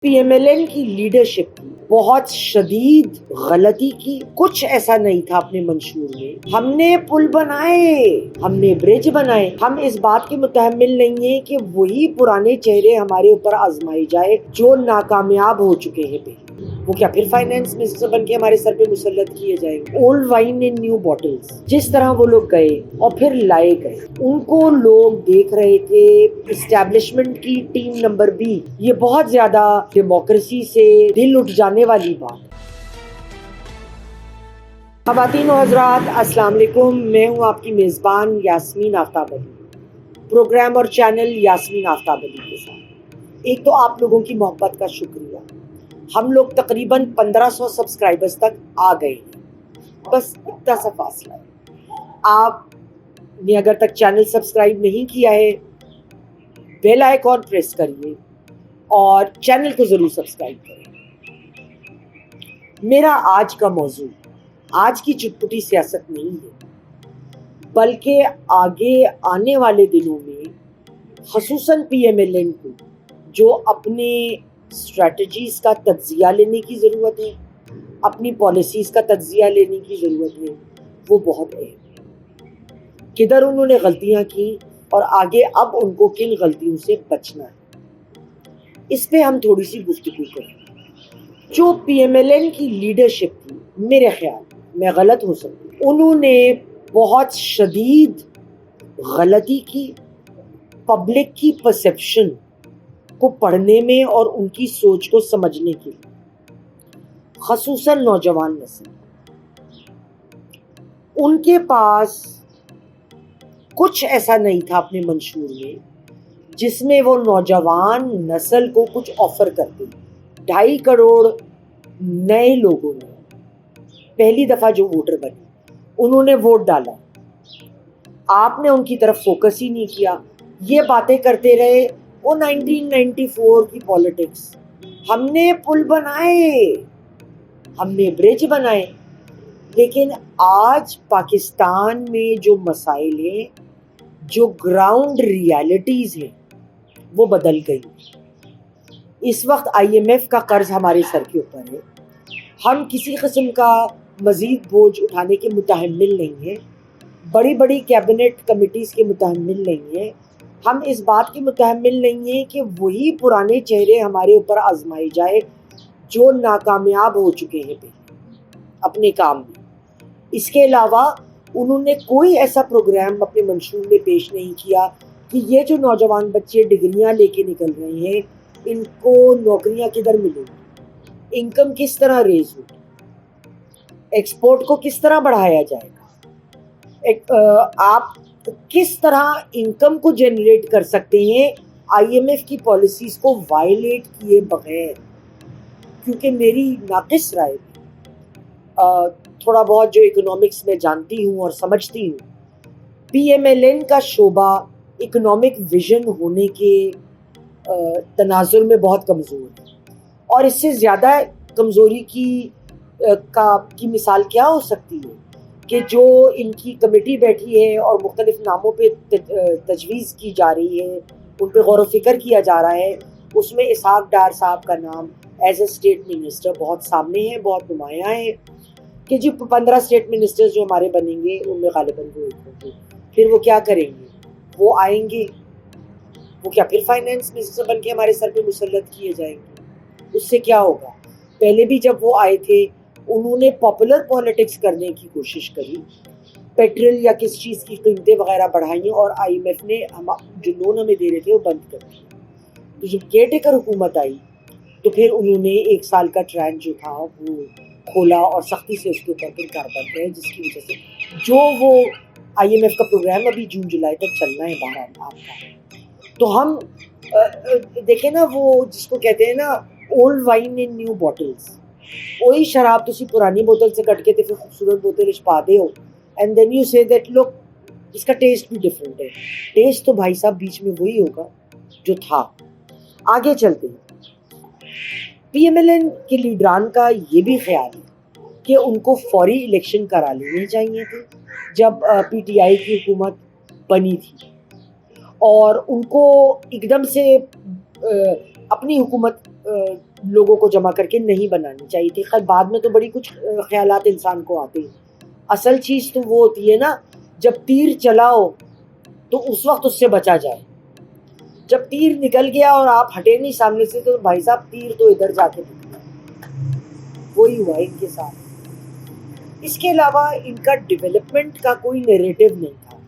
PMLN کی leadership کی بہت شدید غلطی کی. کچھ ایسا نہیں تھا اپنے منشور میں. ہم نے پل بنائے, ہم نے برج بنائے. ہم اس بات کے متحمل نہیں ہیں کہ وہی پرانے چہرے ہمارے اوپر آزمائے جائے جو ناکامیاب ہو چکے ہیں. وہ کیا پھر فائنانس منسٹر بن کے ہمارے سر پہ مسلط کیے جائیں گے؟ اولڈ وائن ان نیو بوٹلز. جس طرح وہ لوگ گئے اور پھر لائے گئے, ان کو لوگ دیکھ رہے تھے اسٹیبلشمنٹ کی ٹیم نمبر B. یہ بہت زیادہ ڈیموکریسی سے دل اٹھ جانے والی بات. خواتین و حضرات السلام علیکم. میں ہوں آپ کی میزبان یاسمین آفتاب علی, پروگرام اور چینل یاسمین آفتاب علی کے ساتھ. ایک تو آپ لوگوں کی محبت کا شکریہ. ہم لوگ تقریباً 1500 سبسکرائبرز تک آ گئے ہیں. بس اتنا سا فاصلہ ہے. آپ نے اگر تک چینل سبسکرائب نہیں کیا ہے, بیل آئیکن پریس کریے اور چینل کو ضرور سبسکرائب کریں. میرا آج کا موضوع آج کی چٹپٹی سیاست نہیں ہے, بلکہ آگے آنے والے دنوں میں خصوصاً PMLN کو جو اپنے اسٹریٹجیز کا تجزیہ لینے کی ضرورت ہے, اپنی پالیسیز کا تجزیہ لینے کی ضرورت ہے, وہ بہت اہم ہے. کدھر انہوں نے غلطیاں کی اور آگے اب ان کو کن غلطیوں سے بچنا ہے, اس پہ ہم تھوڑی سی گفتگو کریں. جو PMLN کی لیڈرشپ تھی, میرے خیال میں غلط ہو سکتی, انہوں نے بہت شدید غلطی کی. پبلک کی پرسیپشن کو پڑھنے میں اور ان کی سوچ کو سمجھنے کے لیے, خصوصاً نوجوان نسل, ان کے پاس کچھ ایسا نہیں تھا اپنے منشور میں جس میں وہ نوجوان نسل کو کچھ آفر کرتے. 2.5 کروڑ نئے لوگوں نے پہلی دفعہ جو ووٹر بنے, انہوں نے ووٹ ڈالا. آپ نے ان کی طرف فوکس ہی نہیں کیا. یہ باتیں کرتے رہے وہ 1994 کی پالیٹکس. ہم نے پل بنائے, ہم نے برج بنائے, لیکن آج پاکستان میں جو مسائل ہیں, جو گراؤنڈ ریالٹیز ہیں, وہ بدل گئی. اس وقت IMF کا قرض ہمارے سر کے اوپر ہے. ہم کسی قسم کا مزید بوجھ اٹھانے کے متحمل نہیں ہیں, بڑی بڑی کیبنٹ کمیٹیز کے متحمل نہیں ہیں. ہم اس بات کے متحمل نہیں ہیں کہ وہی پرانے چہرے ہمارے اوپر آزمائے جائے جو ناکامیاب ہو چکے ہیں اپنے کام میں. اس کے علاوہ انہوں نے کوئی ایسا پروگرام اپنے منشور میں پیش نہیں کیا کہ یہ جو نوجوان بچے ڈگریاں لے کے نکل رہے ہیں, ان کو نوکریاں کدھر ملیں گی, انکم کس طرح ریز ہوگی, ایکسپورٹ کو کس طرح بڑھایا جائے گا, آپ کس طرح انکم کو جنریٹ کر سکتے ہیں IMF کی پالیسیز کو وائلیٹ کیے بغیر. کیونکہ میری ناقص رائے تھوڑا بہت جو اکنامکس میں جانتی ہوں اور سمجھتی ہوں, PMLN کا شعبہ اکنامک ویژن ہونے کے تناظر میں بہت کمزور ہے. اور اس سے زیادہ کمزوری کی مثال کیا ہو سکتی ہے کہ جو ان کی کمیٹی بیٹھی ہے اور مختلف ناموں پہ تجویز کی جا رہی ہے, ان پہ غور و فکر کیا جا رہا ہے. اس میں اسحاق ڈار صاحب کا نام ایز اے اسٹیٹ منسٹر بہت سامنے ہے, بہت نمایاں ہے کہ جی 15 اسٹیٹ منسٹرز جو ہمارے بنیں گے ان میں غالباً وہ ایک ہوں گے. پھر وہ کیا کریں گے, وہ آئیں گے, وہ کیا پھر فائنانس منسٹر بن کے ہمارے سر پہ مسلط کیے جائیں گے؟ اس سے کیا ہوگا؟ پہلے بھی جب وہ آئے تھے انہوں نے پاپولر پالیٹکس کرنے کی کوشش کری, پیٹرول یا کس چیز کی قیمتیں وغیرہ بڑھائیں, اور IMF نے جو لون ہمیں دے رہے تھے وہ بند کر دیے. تو جب کیئر ٹیکر حکومت آئی تو پھر انہوں نے 1 سال کا ٹرینڈ جو تھا وہ کھولا اور سختی سے اس کے اوپر پھر کارروائی کی, جس کی وجہ سے جو وہ IMF کا پروگرام ابھی جون جولائی تک چلنا ہے بہرحال آپ کا. تو ہم دیکھیں نا, وہ جس کو کہتے ہیں نا اولڈ وائن ان نیو بوٹلز, وہی شراب تسی پرانی بوتل سے کٹ کے تے پھر خوبصورت بوتل پا دے ہو, اینڈ دین یو سے دیٹ لک اس کا ٹیسٹ بھی ڈفرینٹ ہے. ٹیسٹ تو بھائی صاحب بیچ میں وہی ہوگا جو تھا. آگے چلتے ہیں. PMLN کے لیڈران کا یہ بھی خیال ہے کہ ان کو فوری الیکشن کرا لینے چاہیے تھے جب PTI کی حکومت بنی تھی, اور ان کو ایک دم سے اپنی حکومت لوگوں کو جمع کر کے نہیں بنانی چاہیے تھی. خیر بعد میں تو بڑی کچھ خیالات انسان کو آتے ہیں. اصل چیز تو وہ ہوتی ہے نا جب تیر چلاؤ تو اس وقت اس سے بچا جائے. جب تیر نکل گیا اور آپ ہٹے نہیں سامنے سے تو بھائی صاحب تیر تو ادھر جا کے نکلا. وہی ہوا ان کے ساتھ. اس کے علاوہ ان کا ڈیولپمنٹ کا کوئی نیریٹو نہیں تھا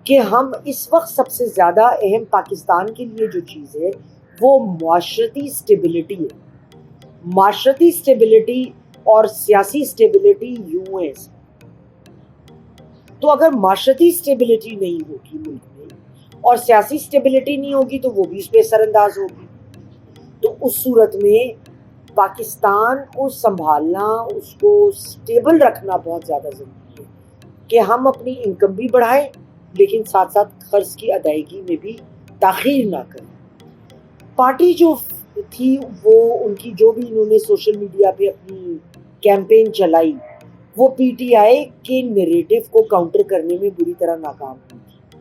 کہ ہم اس وقت سب سے زیادہ اہم پاکستان کے لیے جو چیز ہے وہ معاشرتی اسٹیبلٹی ہے. معاشرتی اسٹیبلٹی اور سیاسی اسٹیبلٹی یوں ہے. تو اگر معاشرتی اسٹیبلٹی نہیں ہوگی ملک میں اور سیاسی اسٹیبلٹی نہیں ہوگی تو وہ بھی اس پہ اثر انداز ہوگی. تو اس صورت میں پاکستان کو سنبھالنا, اس کو اسٹیبل رکھنا بہت زیادہ ضروری ہے کہ ہم اپنی انکم بھی بڑھائیں لیکن ساتھ ساتھ قرض کی ادائیگی میں بھی تاخیر نہ کریں. پارٹی جو تھی وہ ان کی جو بھی انہوں نے سوشل میڈیا پہ اپنی کیمپین چلائی وہ پی ٹی آئی کے نیریٹو کو کاؤنٹر کرنے میں بری طرح ناکام ہوئی تھی.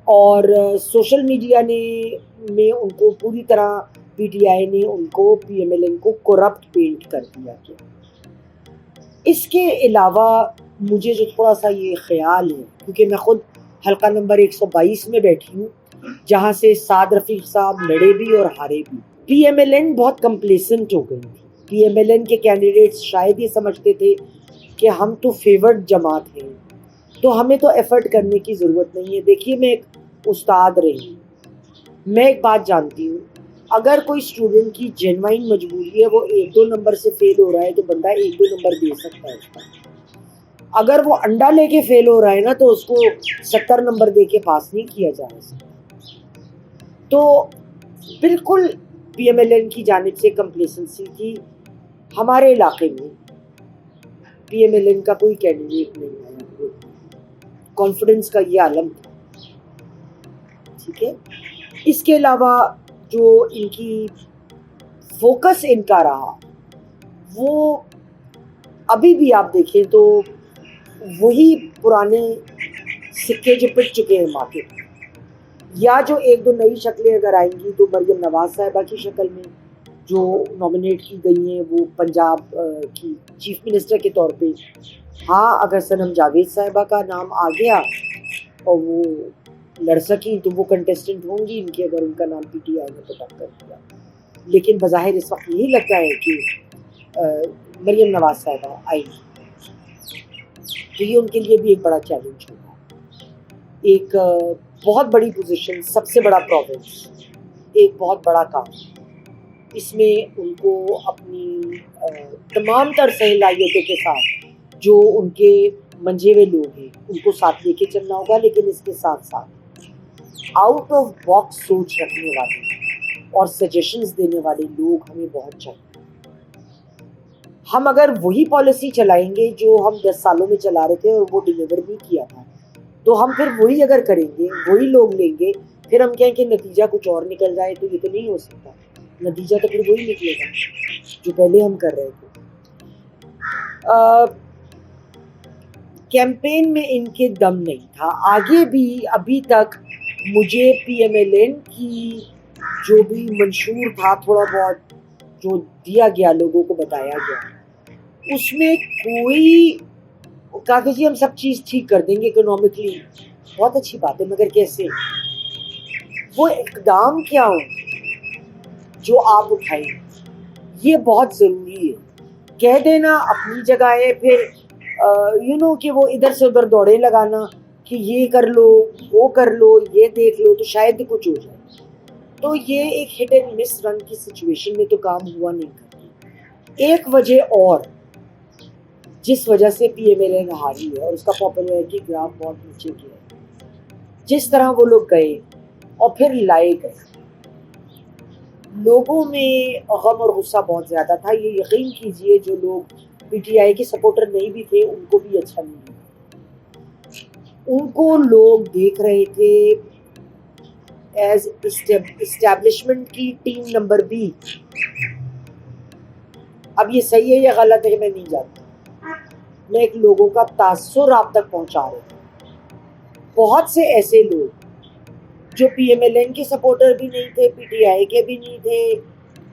اور سوشل میڈیا میں ان کو پوری طرح پی ٹی آئی نے ان کو پی ایم ایل این کو کرپٹ پینٹ کر دیا گیا. اس کے علاوہ مجھے جو تھوڑا سا یہ خیال ہے کیونکہ میں خود حلقہ نمبر 122 میں بیٹھی ہوں جہاں سے سعد رفیق صاحب لڑے بھی اور ہارے بھی. پی ایم ایل این بہت کمپلیسنٹ ہو گئی تھی. پی ایم ایل این کے کینڈیڈیٹس شاید یہ سمجھتے تھے کہ ہم تو فیورڈ جماعت ہیں تو ہمیں تو ایفرٹ کرنے کی ضرورت نہیں ہے. دیکھیے میں ایک استاد رہی, میں ایک بات جانتی ہوں, اگر کوئی اسٹوڈنٹ کی جینوائن مجبوری ہے وہ 1-2 نمبر سے فیل ہو رہا ہے تو بندہ 1-2 نمبر دے سکتا ہے اس کا. اگر وہ انڈا لے کے فیل ہو رہا ہے نا تو اس کو 70 نمبر دے کے پاس نہیں کیا جا سکتا. تو بالکل پی ایم ایل این کی جانب سے کمپلیسنسی تھی. ہمارے علاقے میں پی ایم ایل این کا کوئی کینڈیڈیٹ نہیں آیا. کانفیڈنس کا یہ عالم تھا. ٹھیک ہے. اس کے علاوہ جو ان کی فوکس ان کا رہا وہ ابھی بھی آپ دیکھیں تو وہی پرانے سکے جو پٹ چکے ہیں مارکیٹ میں, یا جو 1-2 نئی شکلیں اگر آئیں گی تو مریم نواز صاحبہ کی شکل میں جو نامنیٹ کی گئی ہیں وہ پنجاب کی چیف منسٹر کے طور پہ. ہاں اگر صنم جاوید صاحبہ کا نام آ گیا اور وہ لڑ سکی تو وہ کنٹیسٹنٹ ہوں گی ان کے اگر ان کا نام پی ٹی آئی نے پٹ اپ کر دیا. لیکن بظاہر اس وقت یہی لگتا ہے کہ مریم نواز صاحبہ آئی تو یہ ان کے لیے بھی ایک بڑا چیلنج ہوگا. ایک بہت بڑی پوزیشن, سب سے بڑا پروونس, ایک بہت بڑا کام, اس میں ان کو اپنی تمام تر صلاحیتوں کے ساتھ جو ان کے منجھے ہوئے لوگ ہیں ان کو ساتھ لے کے چلنا ہوگا. لیکن اس کے ساتھ ساتھ آؤٹ آف باکس سوچ رکھنے والے اور سجیشنز دینے والے لوگ ہمیں بہت چاہیے. ہم اگر وہی پالیسی چلائیں گے جو ہم 10 سالوں میں چلا رہے تھے اور وہ ڈیلیور بھی کیا تھا تو ہم پھر وہی اگر کریں گے وہی لوگ لیں گے پھر ہم کہیں کہ نتیجہ کچھ اور نکل جائے تو یہ تو نہیں ہو سکتا. نتیجہ تو پھر وہی نکلے گا جو پہلے ہم کر رہے تھے. کیمپین میں ان کے دم نہیں تھا. آگے بھی ابھی تک مجھے پی ایم ایل این کی جو بھی منشور تھا تھوڑا بہت جو دیا گیا لوگوں کو بتایا گیا اس میں کوئی کہا کہ جی ہم سب چیز ٹھیک کر دیں گے اکنامکلی. بہت اچھی بات ہے مگر کیسے؟ وہ اقدام کیا ہو جو آپ اٹھائیں یہ بہت ضروری ہے. کہہ دینا اپنی جگہ ہے, پھر کہ وہ ادھر سے ادھر دوڑے لگانا کہ یہ کر لو وہ کر لو یہ دیکھ لو تو شاید کچھ ہو جائے. تو یہ ایک ہٹ اینڈ مس رن کی سچویشن میں تو کام ہوا نہیں کرتی. ایک وجہ اور جس وجہ سے پی ایم ایل این ہاری ہے اور اس کا پاپولیرٹی گراف بہت نیچے گیا ہے, جس طرح وہ لوگ گئے اور پھر لائے گئے, لوگوں میں غم اور غصہ بہت زیادہ تھا. یہ یقین کیجئے جو لوگ پی ٹی آئی کے سپورٹر نہیں بھی تھے ان کو بھی اچھا نہیں لگا. ان کو لوگ دیکھ رہے تھے ایز اسٹیبلشمنٹ کی ٹیم نمبر بی. اب یہ صحیح ہے یا غلط ہے میں نہیں جانتا, میں ایک لوگوں کا تاثر آپ تک پہنچا رہا ہوں. بہت سے ایسے لوگ جو پی ایم ایل این کے سپورٹر بھی نہیں تھے, پی ٹی آئی کے بھی نہیں تھے,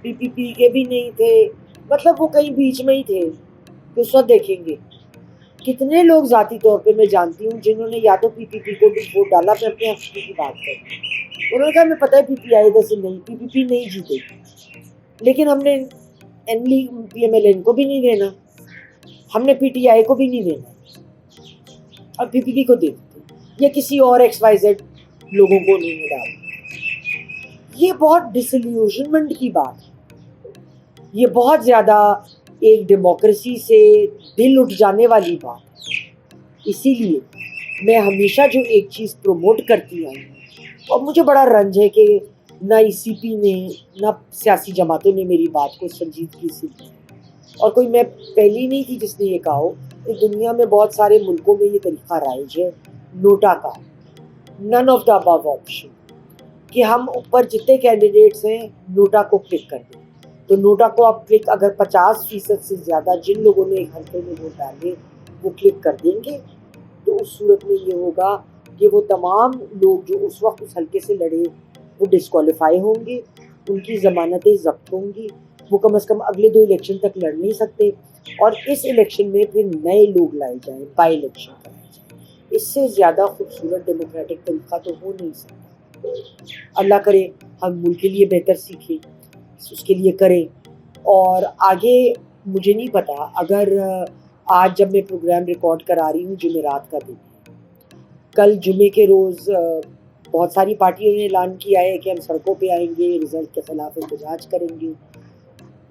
PPP کے بھی نہیں تھے, مطلب وہ کہیں بیچ میں ہی تھے. اس وقت دیکھیں گے کتنے لوگ ذاتی طور پہ میں جانتی ہوں جنہوں نے یا تو PPP کو بھی ووٹ ڈالا. میں اپنے حق کی بات کروں, انہوں نے کہا ہمیں پتہ ہے PPI ادھر سے نہیں, PPP نہیں جیتے گی, لیکن ہم نے PMLN کو بھی نہیں دینا, ہم نے PTI کو بھی نہیں دینا, اب PPP کو دے دیتے یا کسی اور XYZ لوگوں کو نہیں ڈالا. یہ بہت ڈسلیوژنمنٹ کی بات ہے, یہ بہت زیادہ ایک ڈیموکریسی سے دل اٹھ جانے والی بات ہے. اسی لیے میں ہمیشہ جو ایک چیز پروموٹ کرتی آئی ہوں, اور مجھے بڑا رنج ہے کہ نہ ECP نے نہ سیاسی جماعتوں نے میری بات کو سنجیدگی سے لی, اور کوئی میں پہلی نہیں تھی جس نے یہ کہا ہو. اس دنیا میں بہت سارے ملکوں میں یہ طریقہ رائج ہے نوٹا کا, none of the Abu option, کہ ہم اوپر جتنے کینڈیڈیٹس ہیں نوٹا کو کلک کر دیں. تو نوٹا کو آپ کلک اگر 50% سے زیادہ جن لوگوں نے ایک ہفتے میں ووٹ ڈالے وہ کلک کر دیں گے, تو اس صورت میں یہ ہوگا کہ وہ تمام لوگ جو اس وقت اس حلقے سے لڑے وہ ڈسکوالیفائی ہوں گے, ان کی ضمانتیں ضبط ہوں گی, وہ کم از کم اگلے 2 الیکشن تک لڑ نہیں سکتے, اور اس الیکشن میں پھر نئے لوگ لائے جائیں, بائی الیکشن کرائے جائیں. اس سے زیادہ خوبصورت ڈیموکریٹک طریقہ تو ہو نہیں سکتا. اللہ کرے ہم ملک کے لیے بہتر سیکھیں, اس کے لیے کریں. اور آگے مجھے نہیں پتا, اگر آج جب میں پروگرام ریکارڈ کرا رہی ہوں جمعرات کا دن, کل جمعے کے روز بہت ساری پارٹیوں نے اعلان کیا ہے کہ ہم سڑکوں پہ آئیں گے, رزلٹ کے خلاف احتجاج کریں گے.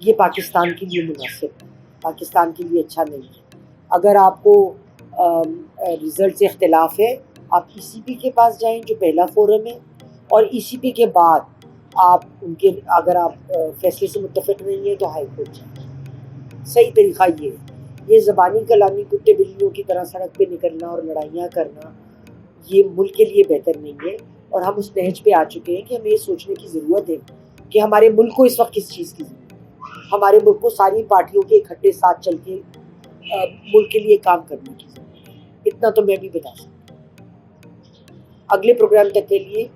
یہ پاکستان کے لیے مناسب, پاکستان کے لیے اچھا نہیں ہے. اگر آپ کو رزلٹ سے اختلاف ہے آپ ECP کے پاس جائیں جو پہلا فورم ہے, اور ECP کے بعد آپ ان کے اگر آپ فیصلے سے متفق نہیں ہیں تو ہائی کورٹ جائیں. صحیح طریقہ یہ ہے. یہ زبانی کلامی کتے بلیوں کی طرح سڑک پہ نکلنا اور لڑائیاں کرنا یہ ملک کے لیے بہتر نہیں ہے. اور ہم اس نہج پہ آ چکے ہیں کہ ہمیں یہ سوچنے کی ضرورت ہے کہ ہمارے ملک کو اس وقت کس چیز کی ضرورت ہے. ہمارے ملک کو ساری پارٹیوں کے اکٹھے ساتھ چل کے ملک کے لیے کام کرنے کی ضرورت ہے. اتنا تو میں بھی بتا سکتا ہوں. اگلے پروگرام تک کے لیے